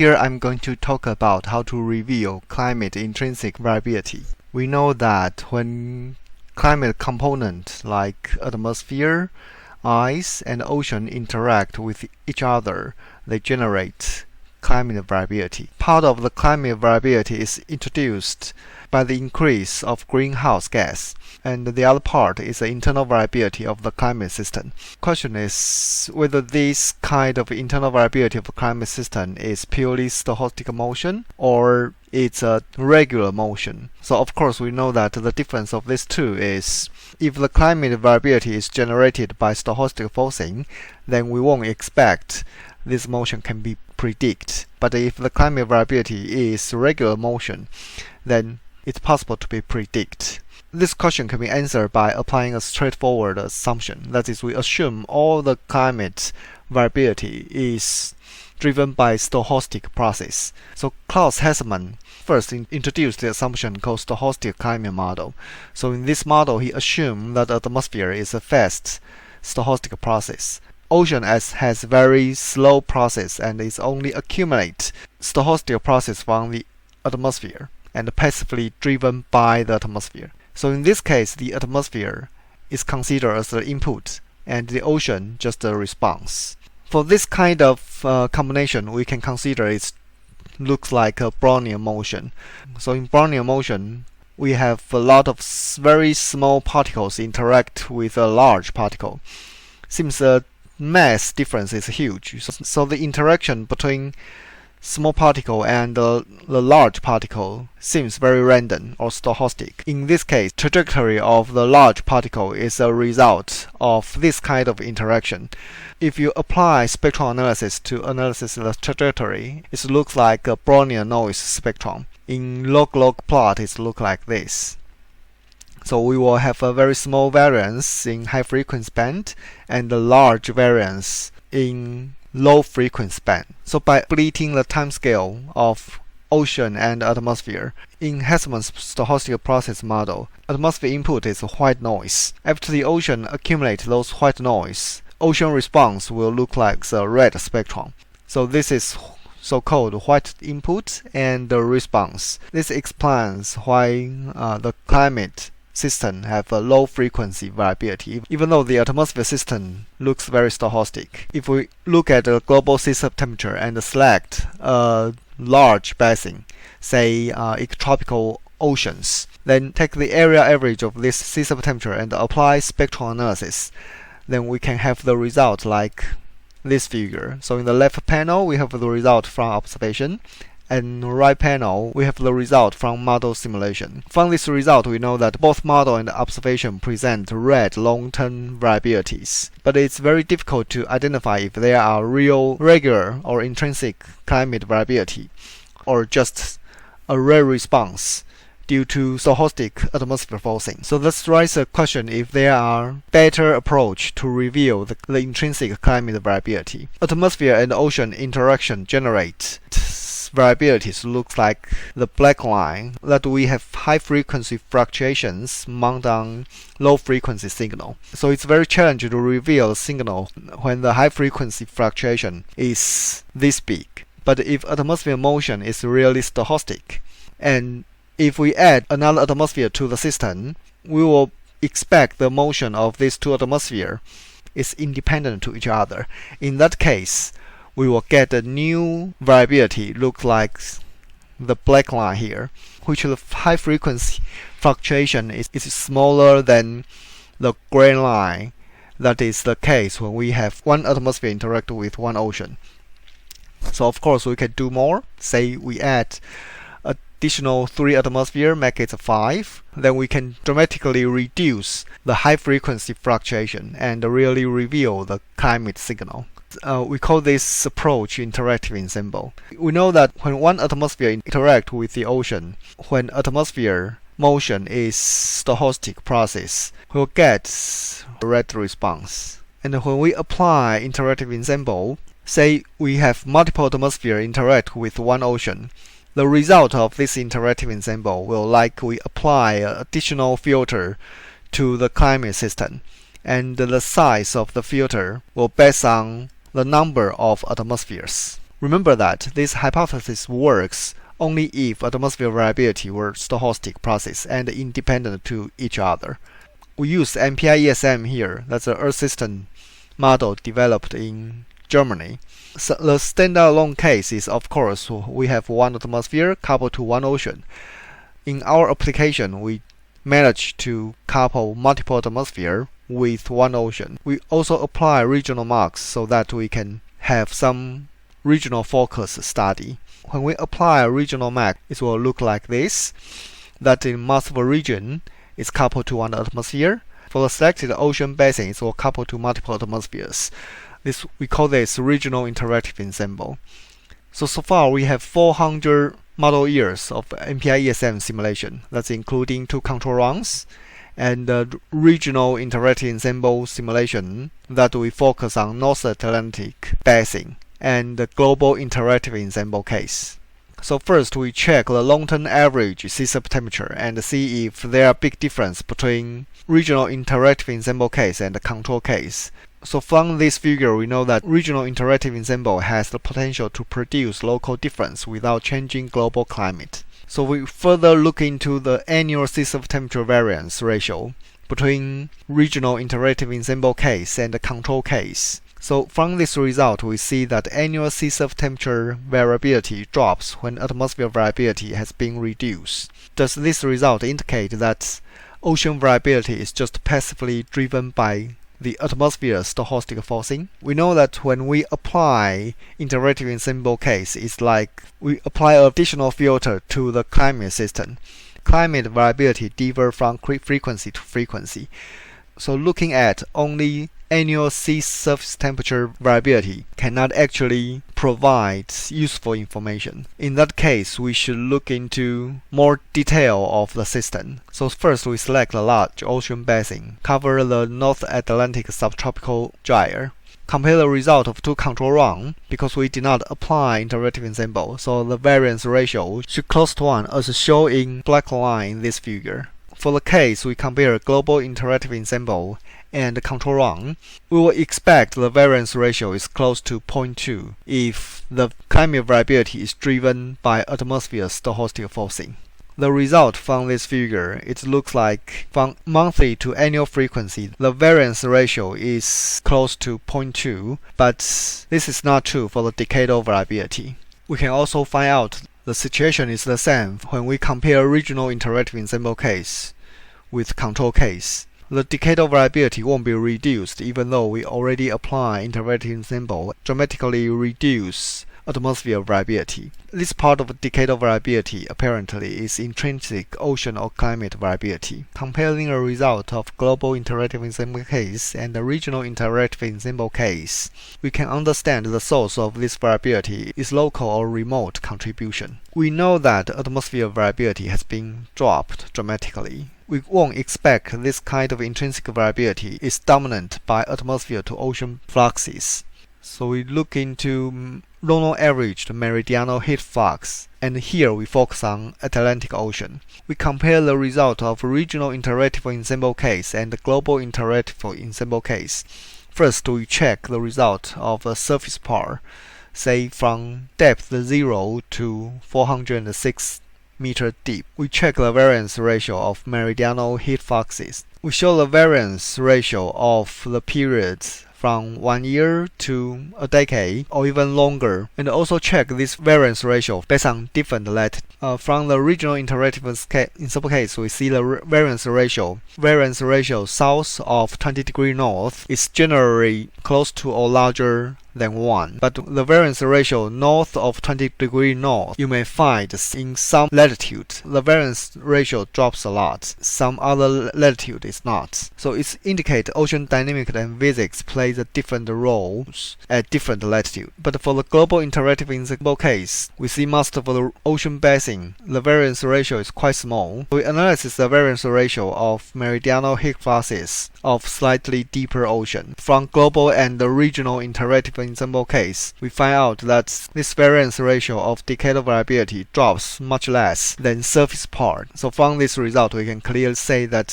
Here I'm going to talk about how to reveal climate intrinsic variability. We know that when climate components like atmosphere, ice, and ocean interact with each other, they generate climate variability. Part of the climate variability is introduced by the increase of greenhouse gas, and the other part is the internal variability of the climate system. Question is whether this kind of internal variability of the climate system is purely stochastic motion or it's a regular motion. So of course we know that the difference of these two is if the climate variability is generated by stochastic forcing, then we won't expect this motion can be predicted. But if the climate variability is regular motion, then it's possible to be predicted. This question can be answered by applying a straightforward assumption. That is, we assume all the climate variability is driven by stochastic process. So Klaus Hesselmann first introduced the assumption called stochastic climate model. So in this model, he assumed that the atmosphere is a fast stochastic process. Ocean has very slow process and is only accumulate stochastic process from the atmosphere and passively driven by the atmosphere. So in this case, the atmosphere is considered as the input and the ocean just a response. For this kind of combination, we can consider it looks like a Brownian motion. So in Brownian motion, we have a lot of very small particles interact with a large particle. Seems the mass difference is huge. So the interaction between small particle and the large particle seems very random or stochastic. In this case, trajectory of the large particle is a result of this kind of interaction. If you apply spectral analysis to analysis the trajectory, it looks like a Brownian noise spectrum. In log-log plot, it looks like this. So we will have a very small variance in high frequency band and a large variance in low frequency band. So by splitting the time scale of ocean and atmosphere, in Hesselmann's stochastic process model, atmosphere input is white noise. After the ocean accumulates those white noise, ocean response will look like the red spectrum. So this is so-called white input and the response. This explains why the climate system have a low frequency variability, even though the atmosphere system looks very stochastic. If we look at the global sea surface temperature and select a large basin, say ecotropical oceans, then take the area average of this sea surface temperature and apply spectral analysis, then we can have the result like this figure. So in the left panel, we have the result from observation, and right panel, we have the result from model simulation. From this result, we know that both model and observation present red long-term variabilities. But it's very difficult to identify if there are real, regular, or intrinsic climate variability, or just a rare response due to stochastic atmosphere forcing. So this raises a question if there are better approach to reveal the intrinsic climate variability. Atmosphere and ocean interaction generate variabilities looks like the black line that we have high frequency fluctuations mounted on low frequency signal. So it's very challenging to reveal a signal when the high frequency fluctuation is this big. But if atmosphere motion is really stochastic, and if we add another atmosphere to the system, we will expect the motion of these two atmospheres is independent to each other. In that case, we will get a new variability look like the black line here, which the high frequency fluctuation is smaller than the gray line. That is the case when we have one atmosphere interact with one ocean. So of course we can do more. Say we add additional 3 atmosphere, make it 5. Then we can dramatically reduce the high frequency fluctuation and really reveal the climate signal. We call this approach interactive ensemble. We know that when one atmosphere interacts with the ocean, when atmosphere motion is stochastic process, we'll get a red response. And when we apply interactive ensemble, say we have multiple atmospheres interact with one ocean, the result of this interactive ensemble will like we apply an additional filter to the climate system, and the size of the filter will based on the number of atmospheres. Remember that this hypothesis works only if atmosphere variability were stochastic process and independent to each other. We use MPI-ESM here. That's an Earth system model developed in Germany. So the standalone case is, of course, we have one atmosphere coupled to one ocean. In our application, we managed to couple multiple atmospheres with one ocean. We also apply regional marks so that we can have some regional focus study. When we apply a regional map, it will look like this, that in multiple region is coupled to one atmosphere. For the selected ocean basin, it will couple to multiple atmospheres. We call this regional interactive ensemble. So far we have 400 model years of MPI-ESM simulation. That's including 2 control runs and the regional interactive ensemble simulation that we focus on North Atlantic basin and the global interactive ensemble case. So first we check the long-term average sea surface temperature and see if there are big difference between regional interactive ensemble case and the control case. So from this figure we know that regional interactive ensemble has the potential to produce local difference without changing global climate. So we further look into the annual sea surface temperature variance ratio between regional interactive ensemble case and the control case. So from this result, we see that annual sea surface temperature variability drops when atmosphere variability has been reduced. Does this result indicate that ocean variability is just passively driven by the atmosphere's stochastic forcing? We know that when we apply interactive ensemble case, it's like we apply an additional filter to the climate system. Climate variability differs from frequency to frequency. So looking at only annual sea surface temperature variability cannot actually provide useful information. In that case, we should look into more detail of the system. So first we select a large ocean basin, cover the North Atlantic subtropical gyre. Compare the result of 2 control runs because we did not apply interactive ensemble, so the variance ratio should close to 1 as shown in black line in this figure. For the case we compare global interactive ensemble and control run, we will expect the variance ratio is close to 0.2 if the climate variability is driven by atmosphere's stochastic forcing. The result from this figure, it looks like from monthly to annual frequency, the variance ratio is close to 0.2, but this is not true for the decadal variability. We can also find out the situation is the same when we compare regional interactive ensemble case with control case. The decadal variability won't be reduced even though we already apply interactive ensemble, dramatically reduce atmosphere variability. This part of decadal variability apparently is intrinsic ocean or climate variability. Comparing the result of global interactive ensemble case and the regional interactive ensemble case, we can understand the source of this variability is local or remote contribution. We know that atmosphere variability has been dropped dramatically. We won't expect this kind of intrinsic variability is dominant by atmosphere to ocean fluxes. So we look into normal averaged meridional heat flux, and here we focus on Atlantic Ocean. We compare the result of regional interactive ensemble case and the global interactive ensemble case. First, we check the result of a surface part, say from depth 0 to 406 meter deep. We check the variance ratio of meridional heat fluxes. We show the variance ratio of the periods from 1 year to a decade or even longer, and also check this variance ratio based on different latitude. From the regional interactive ensemble case, we see the variance ratio south of 20 degrees north is generally close to or larger than 1, but the variance ratio north of 20 degrees north, you may find in some latitude the variance ratio drops a lot, some other latitude is not. So it indicates ocean dynamics and physics play the different roles at different latitude. But for the global interactive ensemble case, we see most of the ocean basin, the variance ratio is quite small. We analyze the variance ratio of meridional heat fluxes of slightly deeper ocean from global and the regional interactive the ensemble case, we find out that this variance ratio of decadal variability drops much less than surface part. So from this result, we can clearly say that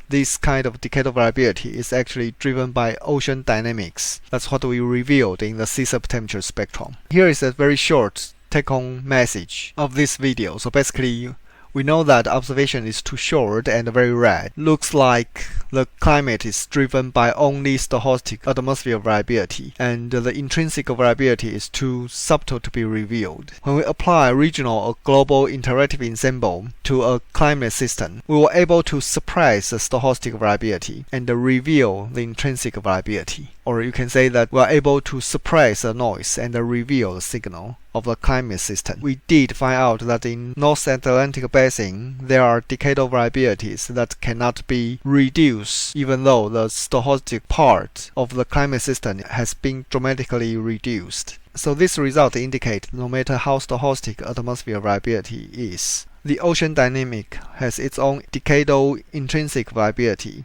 this kind of decadal variability is actually driven by ocean dynamics. That's what we revealed in the sea subtemperature spectrum. Here is a very short take-home message of this video. So basically, we know that observation is too short and very red. Looks like the climate is driven by only stochastic atmosphere variability, and the intrinsic variability is too subtle to be revealed. When we apply regional or global interactive ensemble to a climate system, we were able to suppress the stochastic variability and reveal the intrinsic variability. Or you can say that we are able to suppress the noise and reveal the signal of the climate system. We did find out that in North Atlantic Basin, there are decadal variabilities that cannot be reduced even though the stochastic part of the climate system has been dramatically reduced. So this result indicates no matter how stochastic atmosphere variability is, the ocean dynamic has its own decadal intrinsic variability